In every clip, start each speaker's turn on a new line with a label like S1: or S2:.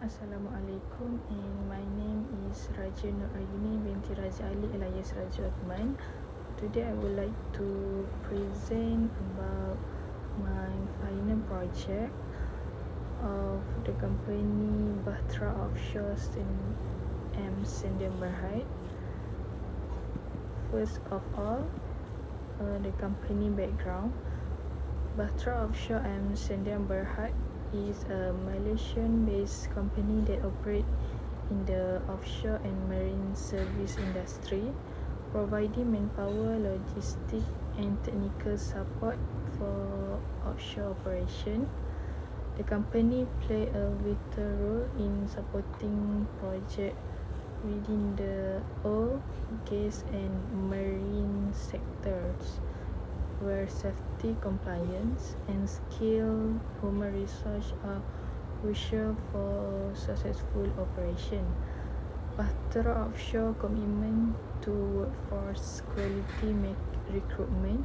S1: Assalamualaikum, and my name is Raja Nur Ayuni binti Raja Ali alias Raja Uthman. Today I would like to present about my final project of the company Bahtera Offshore M. Sendian Berhad. First of all, the company background. Bahtera Offshore M. Sendian Berhad is a Malaysian-based company that operates in the offshore and marine service industry, providing manpower, logistics, and technical support for offshore operation. The company plays a vital role in supporting projects within the oil, gas, and marine sectors, where safety, compliance, and skilled human resources are crucial for successful operation. Bahtera Offshore commitment to workforce quality make recruitment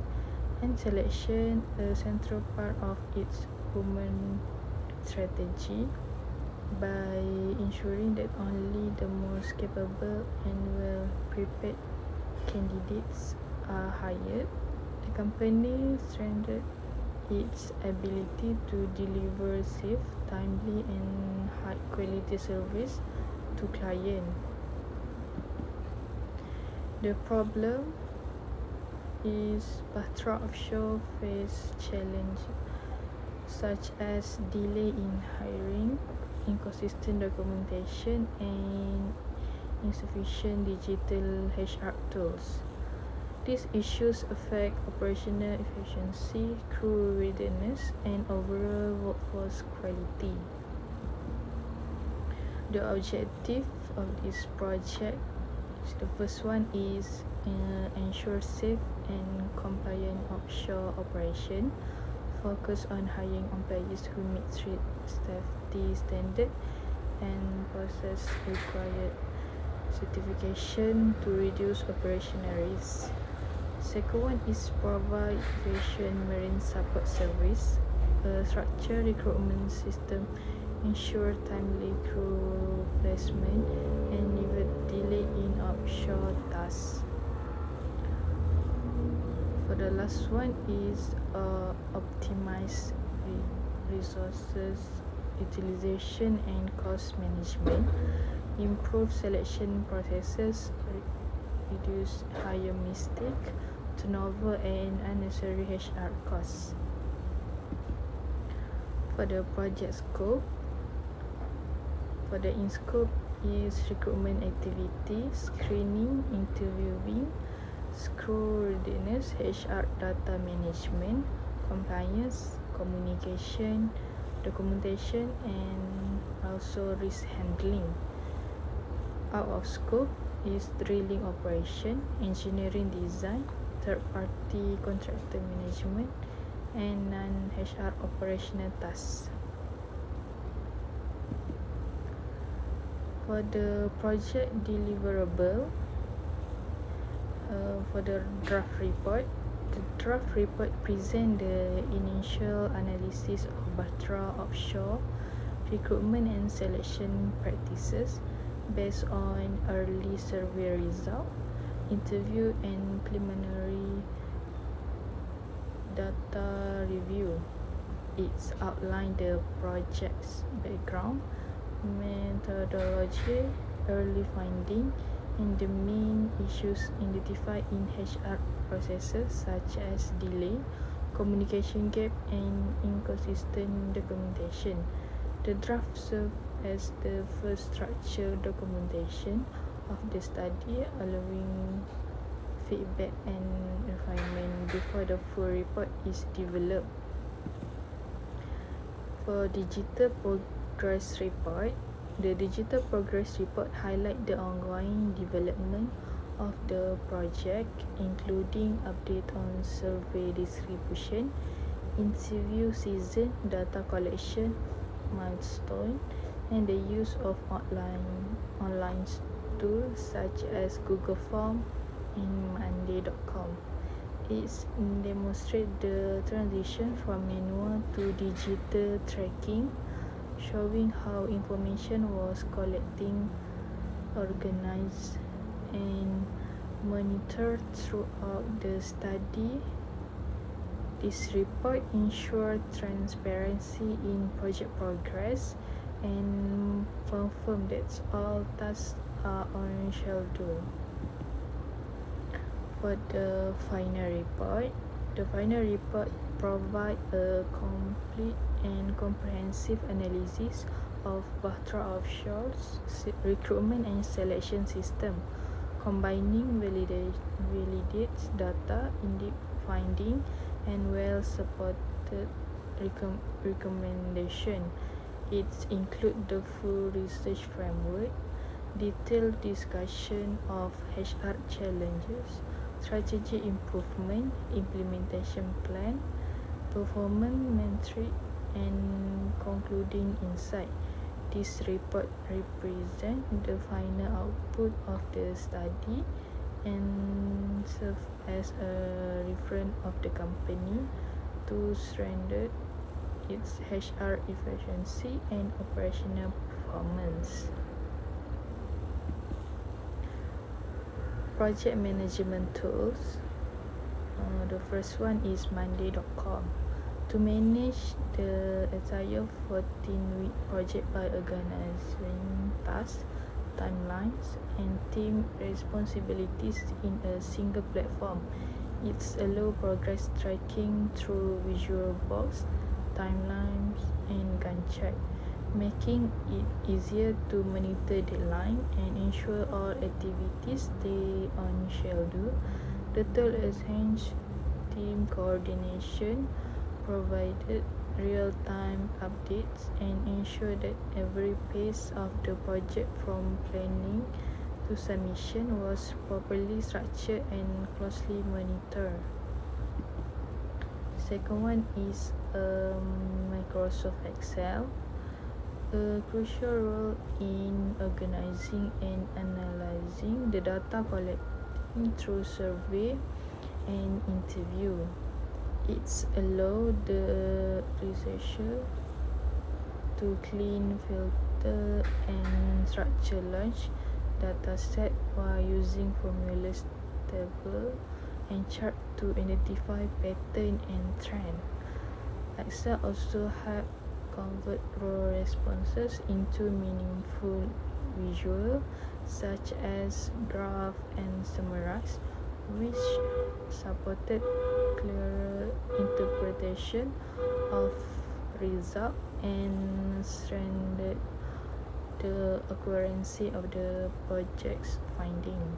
S1: and selection a central part of its human strategy by ensuring that only the most capable and well-prepared candidates are hired. The company strengthened its ability to deliver safe, timely, and high-quality service to clients. The problem is Bahtera Offshore face challenges such as delay in hiring, inconsistent documentation, and insufficient digital HR tools. These issues affect operational efficiency, crew readiness, and overall workforce quality. The objective of this project the first one is ensure safe and compliant offshore operation, focus on hiring employees who meet strict safety standards and possess required certification to reduce operational risk. Second one is provide efficient marine support service. A structured recruitment system ensure timely crew placement and never delay in offshore tasks. For the last one is optimize resources utilization and cost management, improve selection processes, reduce higher mistake, turnover, and unnecessary HR costs. For the project scope, for the in scope is recruitment activity, screening, interviewing, crew readiness, HR data management, compliance, communication, documentation, and also risk handling. Out of scope is drilling operation, engineering design, third-party contractor management, and non-HR operational tasks. For the project deliverable, for the draft report present the initial analysis of Bahtera Offshore recruitment and selection practices based on early survey result, interview, and preliminary data review. It's outlined the project's background, methodology, early finding, and the main issues identified in HR processes such as delay, communication gap, and inconsistent documentation. The draft serves as the first structured documentation of the study, allowing feedback and refinement before the full report is developed. For digital progress report, the digital progress report highlights the ongoing development of the project, including update on survey distribution, interview season, data collection, milestone, and the use of online tools such as Google Form and Monday.com. It demonstrates the transition from manual to digital tracking, showing how information was collecting, organized, and monitored throughout the study. This report ensured transparency in project progress and confirmed that all tasks are on schedule. For the final report provides a complete and comprehensive analysis of Batra Offshore's recruitment and selection system, combining validates data, in-depth finding, and well-supported recommendation. It includes the full research framework, detailed discussion of HR challenges, strategy improvement, implementation plan, performance metric, and concluding insight. This report represents the final output of the study and serve as a reference of the company to strengthen its HR efficiency and operational performance. Project management tools. The first one is Monday.com. To manage the entire 14-week project by organizing tasks, timelines, and team responsibilities in a single platform. It's allows progress tracking through visual box, timelines, and Gantt chart, making it easier to monitor deadline and ensure all activities stay on schedule. The tool enhances team coordination, provided real-time updates, and ensure that every phase of the project from planning to submission was properly structured and closely monitored. Second one is Microsoft Excel. A crucial role in organizing and analyzing the data collected through survey and interview. It allows the researcher to clean, filter, and structure large data set while using formulas, table, and chart to identify pattern and trend. Excel also helps convert raw responses into meaningful visual, such as graph and summarize, which supported clearer interpretation of result and strengthened the accuracy of the project's finding.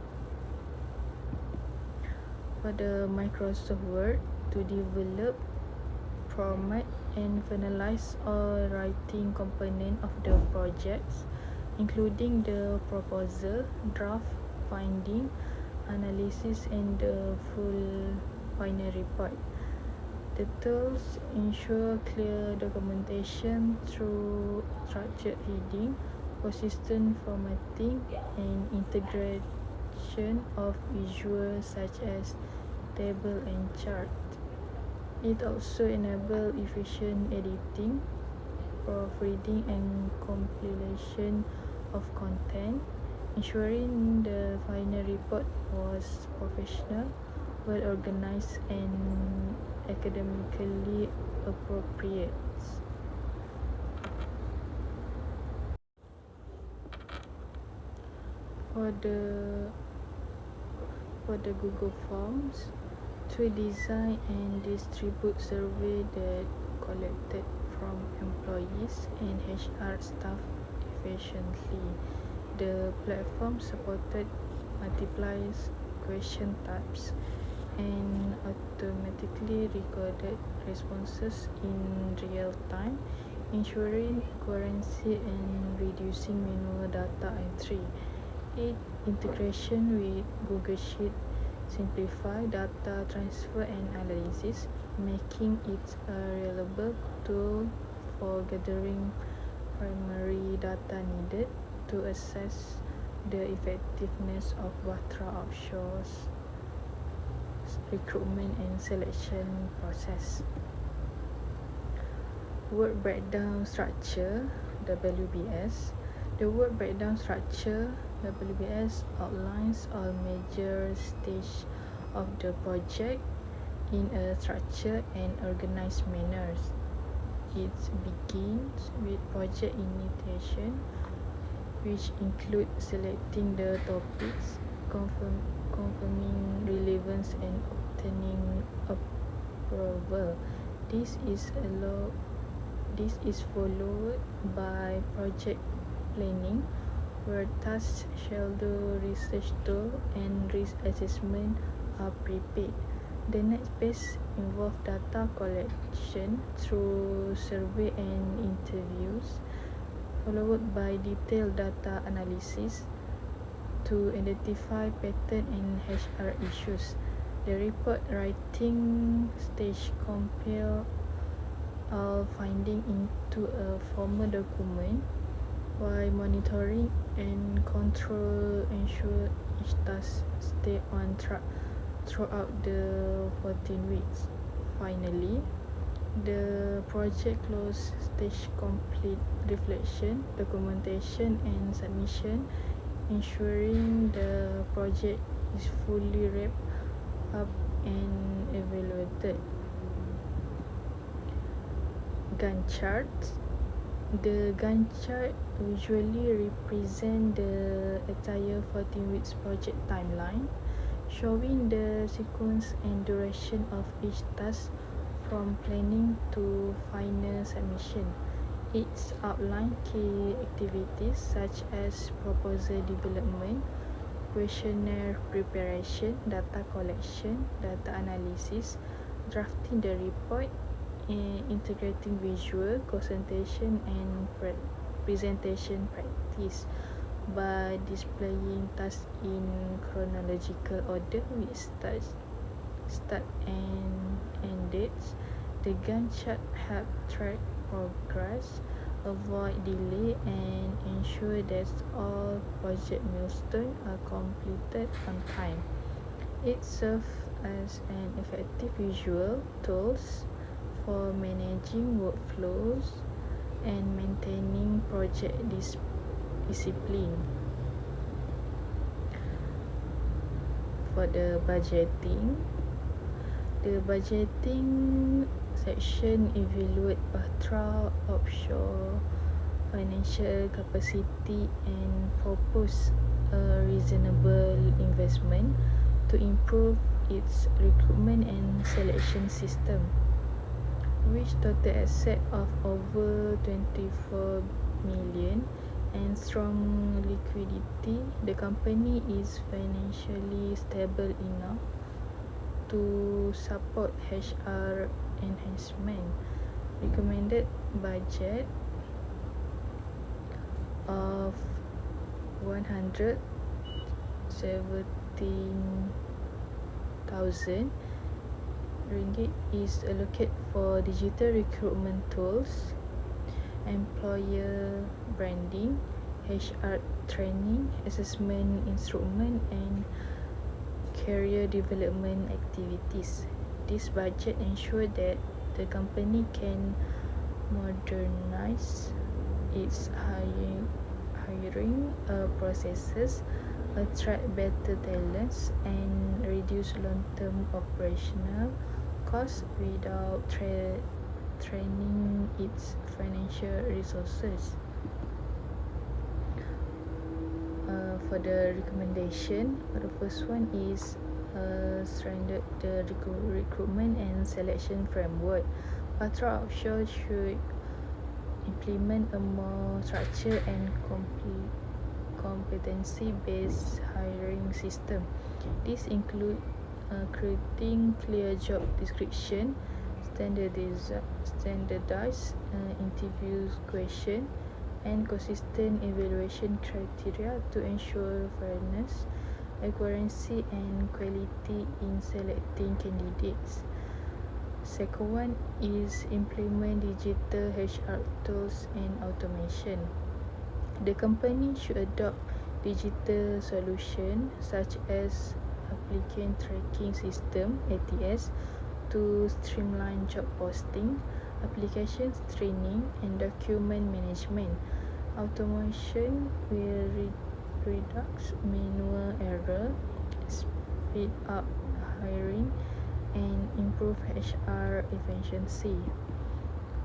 S1: For the Microsoft Word, to develop, format, and finalize all writing component of the projects, including the proposal, draft, finding, analysis, and the full final report. The tools ensure clear documentation through structured heading, consistent formatting, and integration of visuals such as table and chart. It also enables efficient editing, proofreading, and compilation of content, ensuring the final report was professional, well organized, and academically appropriate. For the Google Forms, to design and distribute survey that collected from employees and HR staff efficiently. The platform supported multiple question types and automatically recorded responses in real time, ensuring accuracy and reducing manual data entry. Integration with Google Sheets simplify data transfer and analysis, making it a reliable tool for gathering primary data needed to assess the effectiveness of Batra Offshore's recruitment and selection process. Work breakdown structure. WBS. The work breakdown structure. WBS outlines all major stages of the project in a structured and organized manner. It begins with project initiation, which include selecting the topics, confirming relevance, and obtaining approval. This is followed by project planning, where tasks, schedule, research tool, and risk assessment are prepared. The next phase involves data collection through survey and interviews, followed by detailed data analysis to identify pattern and HR issues. The report writing stage compile all findings into a formal document, while monitoring and control ensure each task stay on track throughout the 14 weeks. Finally, the project close stage complete reflection, documentation, and submission, ensuring the project is fully wrapped up and evaluated. Gantt charts. The Gantt chart usually represent the entire 14 weeks project timeline, showing the sequence and duration of each task from planning to final submission. It outlines key activities such as proposal development, questionnaire preparation, data collection, data analysis, drafting the report, and integrating visual, presentation, and presentation practice. By displaying tasks in chronological order with start and end dates, the Gantt chart help track progress, avoid delay, and ensure that all project milestones are completed on time. It serves as an effective visual tool for managing workflows and maintaining project discipline. For the budgeting section evaluate Batra offshore financial capacity and propose a reasonable investment to improve its recruitment and selection system. With total asset of over 24 million and strong liquidity, the company is financially stable enough to support HR enhancement. Recommended budget of 117,000 ringgit is allocated for digital recruitment tools, employer branding, HR training, assessment instrument, and career development activities. This budget ensures that the company can modernize its hiring processes, attract better talents, and reduce long-term operational costs without training its financial resources. For the recommendation, the first one is strengthen the recruitment and selection framework. Batra Offshore should implement a more structured and competency-based hiring system. This includes creating clear job description, standardized interview question, and consistent evaluation criteria to ensure fairness, accuracy, and quality in selecting candidates. Second one is implement digital HR tools and automation. The company should adopt digital solutions such as applicant tracking system (ATS) to streamline job posting, application screening, and document management. Automation will reduce manual error, speed up hiring, and improve HR efficiency.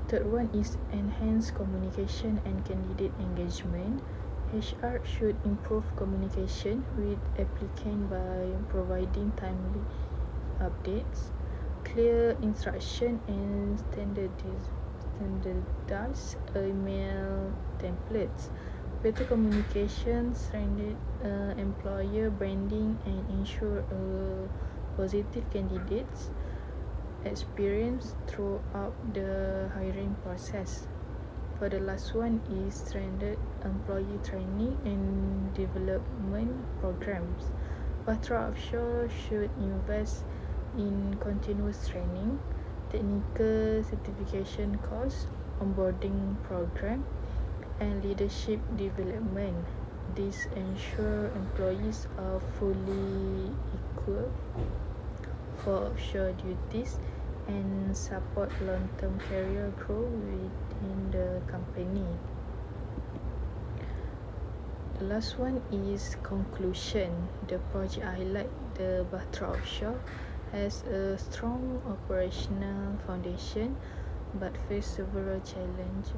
S1: Third one is enhance communication and candidate engagement. HR should improve communication with applicant by providing timely updates, clear instruction, and standardized email templates. Better communication, strengthen employer branding, and ensure a positive candidates experience throughout the hiring process. For the last one is strengthen employee training and development programs. Batra Offshore should invest in continuous training, technical certification course, onboarding program, and leadership development. This ensure employees are fully equipped for offshore duties and support long-term career growth within the company. The last one is conclusion. The project highlight the Batra Offshore has a strong operational foundation but face several challenges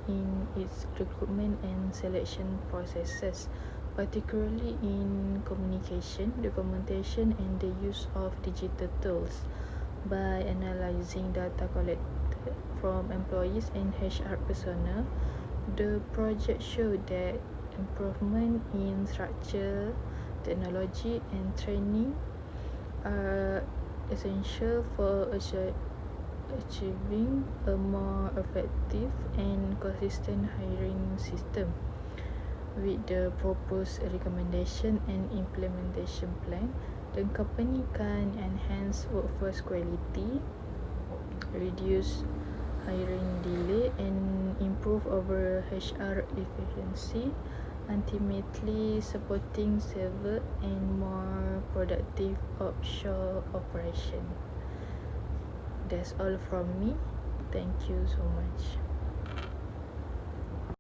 S1: in its recruitment and selection processes, particularly in communication, documentation, and the use of digital tools. By analyzing data collected from employees and HR personnel, the project showed that improvement in structure, technology, and training are essential for achieving a more effective and consistent hiring system. With the proposed recommendation and implementation plan, the company can enhance workforce quality, reduce hiring delay, and improve over HR efficiency, ultimately supporting safer and more productive offshore operation. That's all from me. Thank you so much.